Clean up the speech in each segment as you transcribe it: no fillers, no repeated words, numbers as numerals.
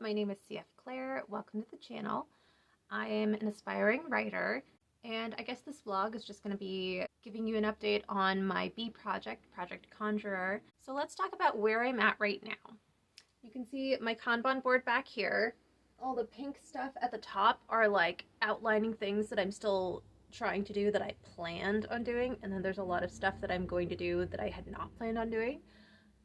my name is CF Claire. Welcome to the channel. I am an aspiring writer, and I guess this vlog is just going to be giving you an update on my B project, Project Conjurer. So let's talk about where I'm at right now. You can see my Kanban board back here. All the pink stuff at the top are like outlining things that I'm still trying to do that I planned on doing, and then there's a lot of stuff that I'm going to do that I had not planned on doing,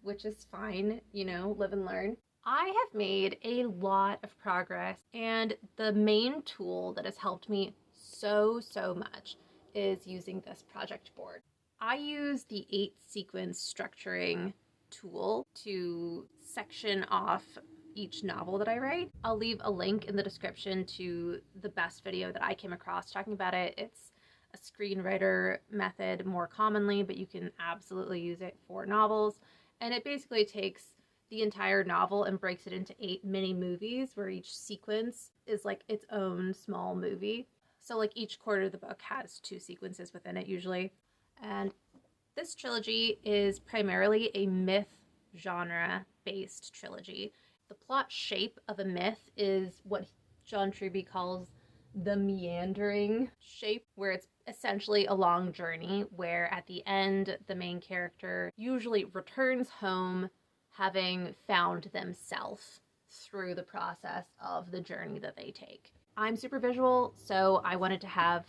which is fine, you know, live and learn. I have made a lot of progress, and the main tool that has helped me so much is using this project board. I use the 8 sequence structuring tool to section off each novel that I write. I'll leave a link in the description to the best video that I came across talking about it. It's a screenwriter method more commonly, but you can absolutely use it for novels. And it basically takes the entire novel and breaks it into 8 mini movies where each sequence is like its own small movie. So like each quarter of the book has 2 sequences within it usually. And this trilogy is primarily a myth genre based trilogy. The plot shape of a myth is what John Truby calls the meandering shape, where it's essentially a long journey where at the end the main character usually returns home having found themselves through the process of the journey that they take. I'm super visual, so I wanted to have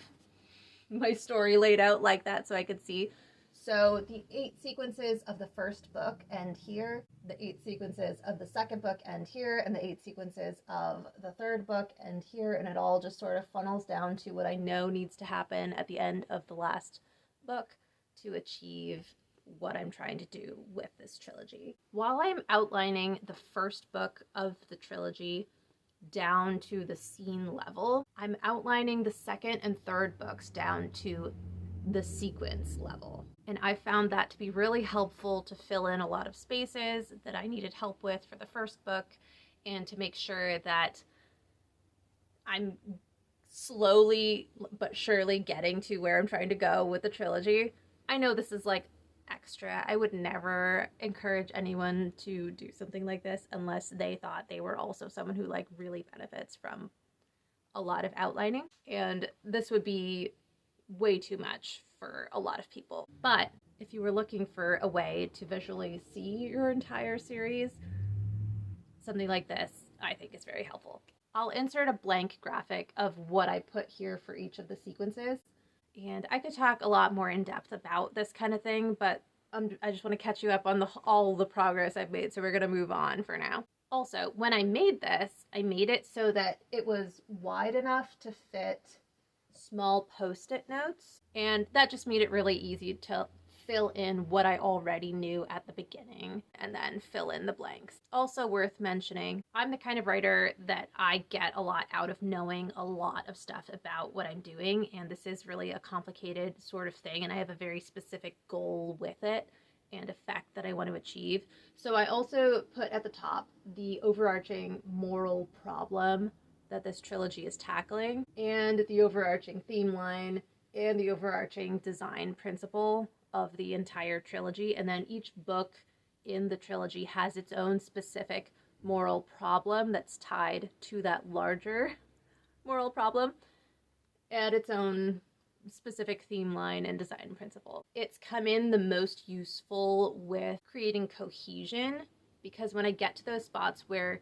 my story laid out like that so I could see. So the 8 sequences of the first book end here, the 8 sequences of the second book end here, and the 8 sequences of the third book end here, and it all just sort of funnels down to what I know needs to happen at the end of the last book to achieve what I'm trying to do with this trilogy. While I'm outlining the first book of the trilogy down to the scene level, I'm outlining the second and third books down to the sequence level. And I found that to be really helpful to fill in a lot of spaces that I needed help with for the first book, and to make sure that I'm slowly but surely getting to where I'm trying to go with the trilogy. I know this is like extra. I would never encourage anyone to do something like this unless they thought they were also someone who like really benefits from a lot of outlining, and this would be way too much for a lot of people. But if you were looking for a way to visually see your entire series, something like this I think is very helpful. I'll insert a blank graphic of what I put here for each of the sequences. And I could talk a lot more in depth about this kind of thing, but I just want to catch you up on all the progress I've made, so we're going to move on for now. Also, when I made this, I made it so that it was wide enough to fit small post-it notes, and that just made it really easy to fill in what I already knew at the beginning and then fill in the blanks. Also worth mentioning, I'm the kind of writer that I get a lot out of knowing a lot of stuff about what I'm doing, and this is really a complicated sort of thing, and I have a very specific goal with it and effect that I want to achieve. So I also put at the top the overarching moral problem that this trilogy is tackling, and the overarching theme line, and the overarching design principle of the entire trilogy. And then each book in the trilogy has its own specific moral problem that's tied to that larger moral problem, and its own specific theme line and design principle. It's come in the most useful with creating cohesion, because when I get to those spots where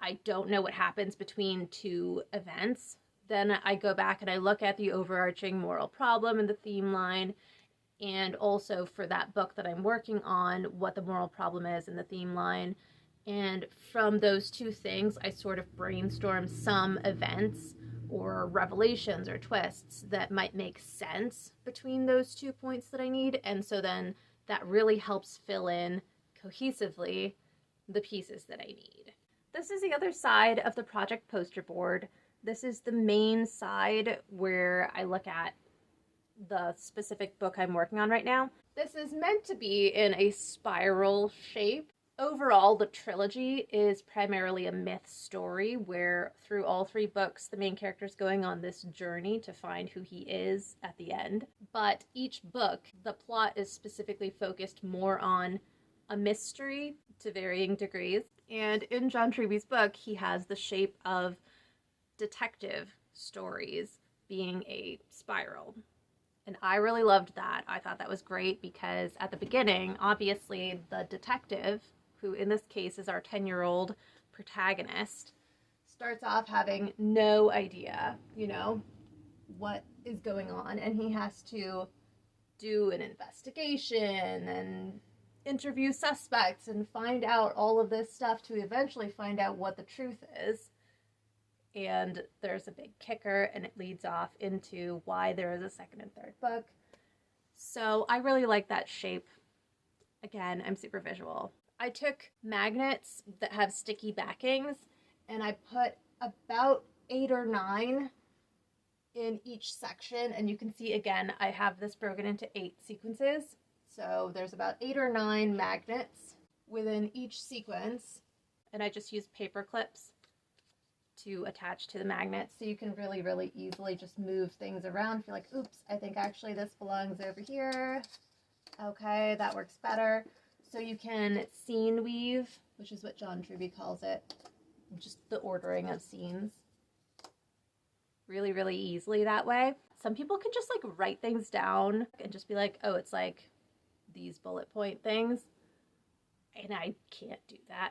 I don't know what happens between 2 events, then I go back and I look at the overarching moral problem and the theme line, and also for that book that I'm working on, what the moral problem is and the theme line. And from those 2 things, I sort of brainstorm some events or revelations or twists that might make sense between those 2 points that I need. And so then that really helps fill in cohesively the pieces that I need. This is the other side of the project poster board. This is the main side where I look at the specific book I'm working on right now. This is meant to be in a spiral shape. Overall, the trilogy is primarily a myth story where through all 3 books, the main character is going on this journey to find who he is at the end. But each book, the plot is specifically focused more on a mystery to varying degrees. And in John Truby's book, he has the shape of detective stories being a spiral. And I really loved that. I thought that was great because at the beginning, obviously, the detective, who in this case is our 10-year-old protagonist, starts off having no idea, you know, what is going on. And he has to do an investigation and interview suspects and find out all of this stuff to eventually find out what the truth is. And there's a big kicker, and it leads off into why there is a second and third book. So I really like that shape. Again, I'm super visual. I took magnets that have sticky backings, and I put about 8 or 9 in each section. And you can see, again, I have this broken into 8 sequences. So there's about 8 or 9 magnets within each sequence. And I just used paper clips to attach to the magnets, so you can really, really easily just move things around. If you're like, oops, I think actually this belongs over here. Okay, that works better. So you can scene weave, which is what John Truby calls it, just the ordering of scenes, really, really easily that way. Some people can just like write things down and just be like, oh, it's like these bullet point things, and I can't do that.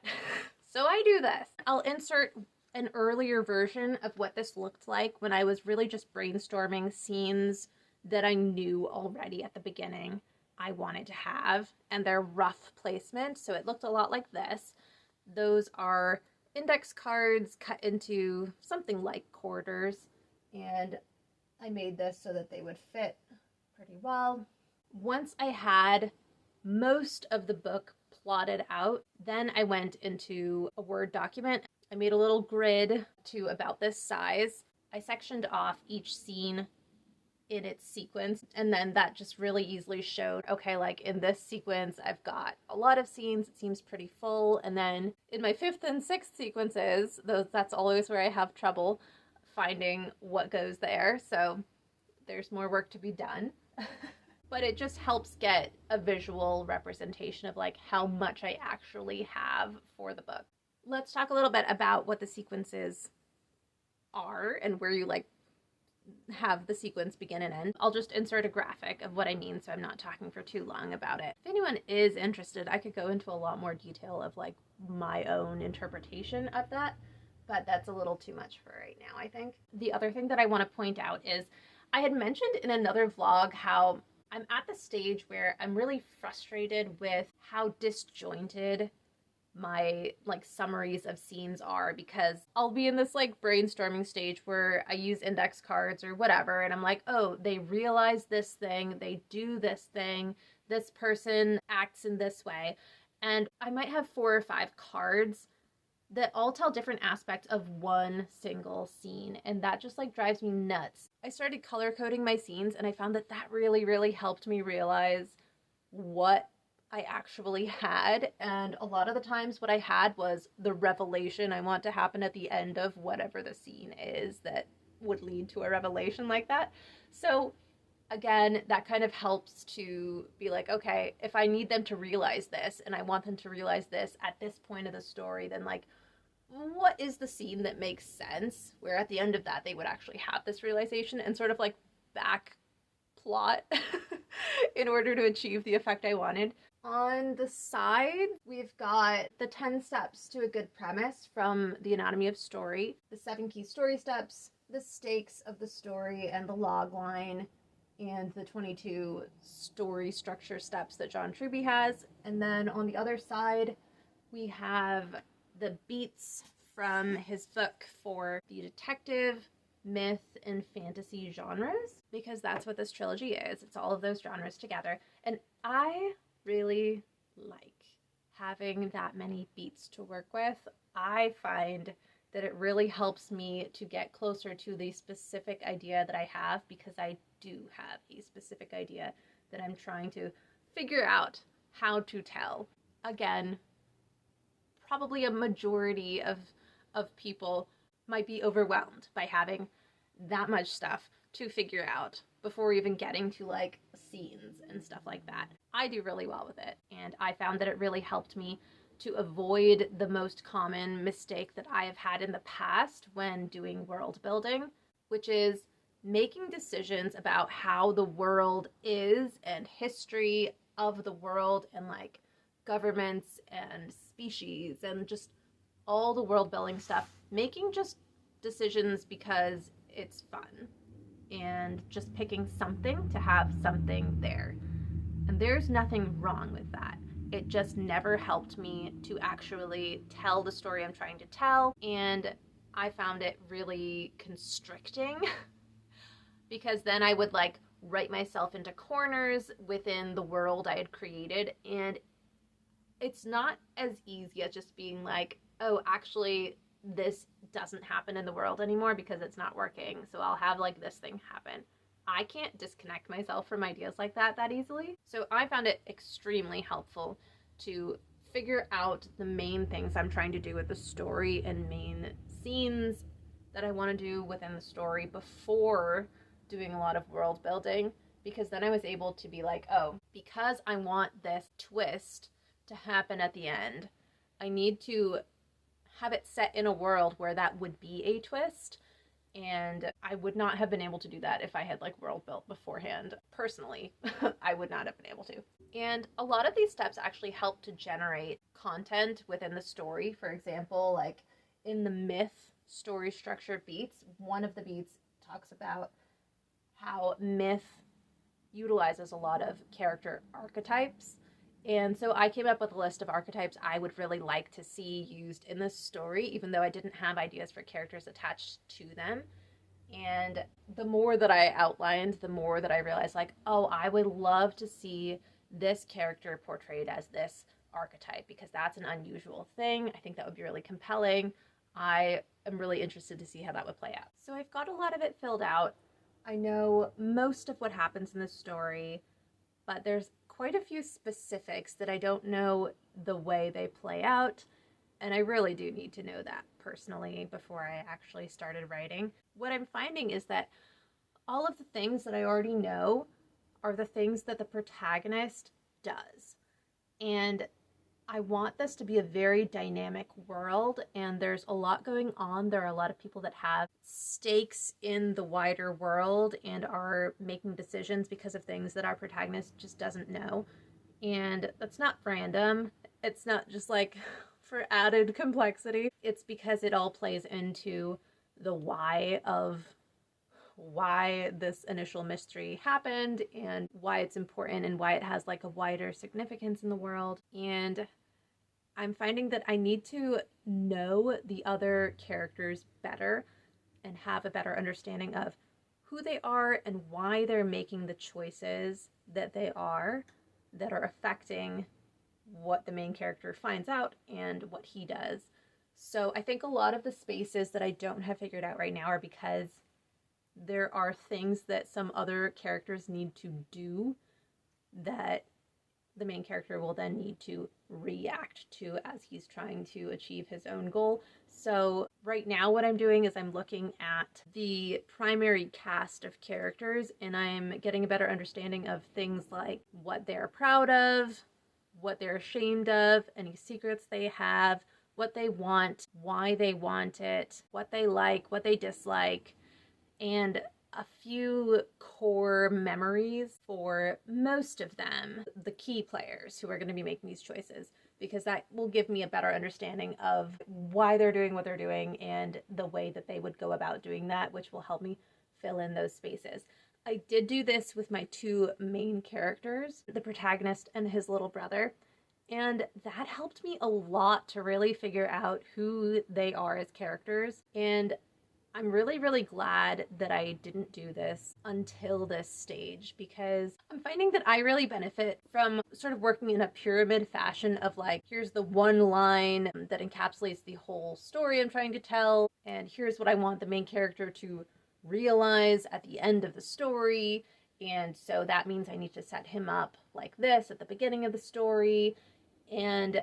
So I do this. I'll insert an earlier version of what this looked like when I was really just brainstorming scenes that I knew already at the beginning I wanted to have, and their rough placement. So it looked a lot like this. Those are index cards cut into something like quarters, and I made this so that they would fit pretty well. Once I had most of the book plotted out, then I went into a Word document. I made a little grid to about this size. I sectioned off each scene in its sequence, and then that just really easily showed, okay, like in this sequence, I've got a lot of scenes. It seems pretty full. And then in my 5th and 6th sequences, that's always where I have trouble finding what goes there. So there's more work to be done. But it just helps get a visual representation of like how much I actually have for the book. Let's talk a little bit about what the sequences are and where you like have the sequence begin and end. I'll just insert a graphic of what I mean, so I'm not talking for too long about it. If anyone is interested, I could go into a lot more detail of like my own interpretation of that, but that's a little too much for right now, I think. The other thing that I want to point out is I had mentioned in another vlog how I'm at the stage where I'm really frustrated with how disjointed my like summaries of scenes are, because I'll be in this like brainstorming stage where I use index cards or whatever, and I'm like, oh, they realize this thing, they do this thing, this person acts in this way, and I might have 4 or 5 cards that all tell different aspects of one single scene, and that just like drives me nuts. I started color coding my scenes, and I found that that really, really helped me realize what I actually had. And a lot of the times what I had was the revelation I want to happen at the end of whatever the scene is that would lead to a revelation like that. So again, that kind of helps to be like, okay, if I need them to realize this and I want them to realize this at this point of the story, then like, what is the scene that makes sense where at the end of that they would actually have this realization, and sort of like back plot in order to achieve the effect I wanted. On the side, we've got the 10 steps to a good premise from The Anatomy of Story, the 7 key story steps, the stakes of the story and the log line, and the 22 story structure steps that John Truby has. And then on the other side, we have the beats from his book for the detective, myth, and fantasy genres, because that's what this trilogy is. It's all of those genres together. And I really like having that many beats to work with. I find that it really helps me to get closer to the specific idea that I have, because I do have a specific idea that I'm trying to figure out how to tell. Again, probably a majority of people might be overwhelmed by having that much stuff to figure out before even getting to like scenes and stuff like that. I do really well with it, and I found that it really helped me to avoid the most common mistake that I have had in the past when doing world building, which is making decisions about how the world is and history of the world and like governments and species and just all the world building stuff, making just decisions because it's fun and just picking something to have something there. And there's nothing wrong with that. It just never helped me to actually tell the story I'm trying to tell, and I found it really constricting because then I would like write myself into corners within the world I had created, and it's not as easy as just being like, oh, actually this doesn't happen in the world anymore because it's not working, so I'll have like this thing happen. I can't disconnect myself from ideas like that easily. So I found it extremely helpful to figure out the main things I'm trying to do with the story and main scenes that I want to do within the story before doing a lot of world building, because then I was able to be like, oh, because I want this twist to happen at the end, I need to have it set in a world where that would be a twist. And I would not have been able to do that if I had like world built beforehand. Personally, I would not have been able to. And a lot of these steps actually help to generate content within the story. For example, like in the myth story structure beats, one of the beats talks about how myth utilizes a lot of character archetypes. And so I came up with a list of archetypes I would really like to see used in this story, even though I didn't have ideas for characters attached to them. And the more that I outlined, the more that I realized like, oh, I would love to see this character portrayed as this archetype because that's an unusual thing. I think that would be really compelling. I am really interested to see how that would play out. So I've got a lot of it filled out. I know most of what happens in the story, but there's quite a few specifics that I don't know the way they play out, and I really do need to know that personally before I actually started writing. What I'm finding is that all of the things that I already know are the things that the protagonist does, and I want this to be a very dynamic world, and there's a lot going on. There are a lot of people that have stakes in the wider world and are making decisions because of things that our protagonist just doesn't know. And that's not random. It's not just like for added complexity. It's because it all plays into the why of why this initial mystery happened and why it's important and why it has like a wider significance in the world. And I'm finding that I need to know the other characters better and have a better understanding of who they are and why they're making the choices that they are that are affecting what the main character finds out and what he does. So I think a lot of the spaces that I don't have figured out right now are because there are things that some other characters need to do that the main character will then need to react to as he's trying to achieve his own goal. So right now what I'm doing is I'm looking at the primary cast of characters and I'm getting a better understanding of things like what they're proud of, what they're ashamed of, any secrets they have, what they want, why they want it, what they like, what they dislike, and a few core memories for most of them, the key players who are going to be making these choices, because that will give me a better understanding of why they're doing what they're doing and the way that they would go about doing that, which will help me fill in those spaces. I did do this with my two main characters, the protagonist and his little brother, and that helped me a lot to really figure out who they are as characters. And I'm really, really glad that I didn't do this until this stage, because I'm finding that I really benefit from sort of working in a pyramid fashion of like, here's the one line that encapsulates the whole story I'm trying to tell, and here's what I want the main character to realize at the end of the story, and so that means I need to set him up like this at the beginning of the story, and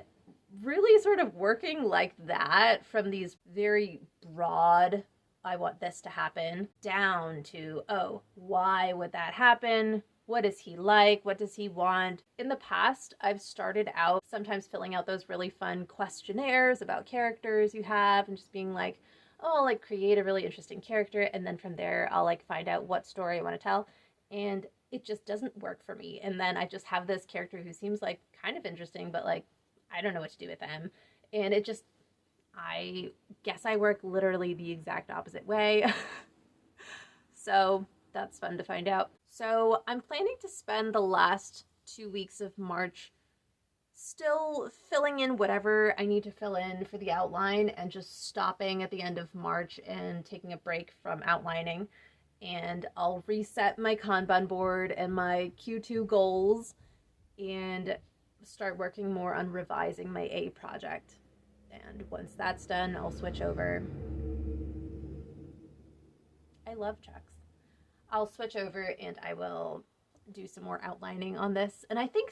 really sort of working like that from these very broad I want this to happen, down to, oh, why would that happen? What is he like? What does he want? In the past, I've started out sometimes filling out those really fun questionnaires about characters you have and just being like, oh, I'll like create a really interesting character, and then from there I'll like find out what story I want to tell. And it just doesn't work for me. And then I just have this character who seems like kind of interesting, but like I don't know what to do with them. And it just, I guess I work literally the exact opposite way. So that's fun to find out. So I'm planning to spend the last 2 weeks of March still filling in whatever I need to fill in for the outline and just stopping at the end of March and taking a break from outlining. And I'll reset my Kanban board and my Q2 goals and start working more on revising my A project. And once that's done, I'll switch over. I love trucks. I'll switch over and I will do some more outlining on this. And I think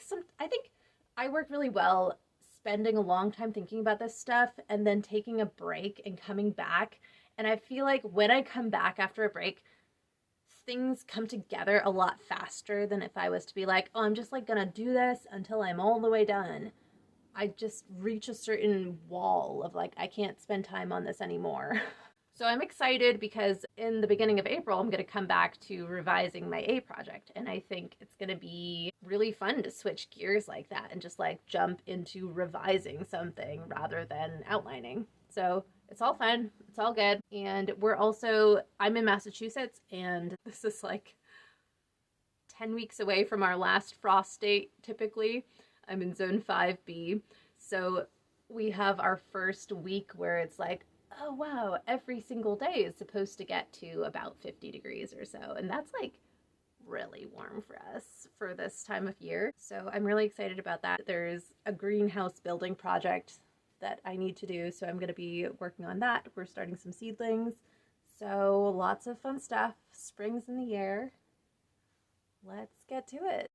I work really well spending a long time thinking about this stuff and then taking a break and coming back. And I feel like when I come back after a break, things come together a lot faster than if I was to be like, oh, I'm just like gonna do this until I'm all the way done. I just reach a certain wall of like, I can't spend time on this anymore. So I'm excited because in the beginning of April, I'm going to come back to revising my A project. And I think it's going to be really fun to switch gears like that and just like jump into revising something rather than outlining. So it's all fun. It's all good. And I'm in Massachusetts, and this is like 10 weeks away from our last frost date typically. I'm in zone 5B. So we have our first week where it's like, oh wow, every single day is supposed to get to about 50 degrees or so. And that's like really warm for us for this time of year. So I'm really excited about that. There's a greenhouse building project that I need to do. So I'm going to be working on that. We're starting some seedlings. So lots of fun stuff. Spring's in the air. Let's get to it.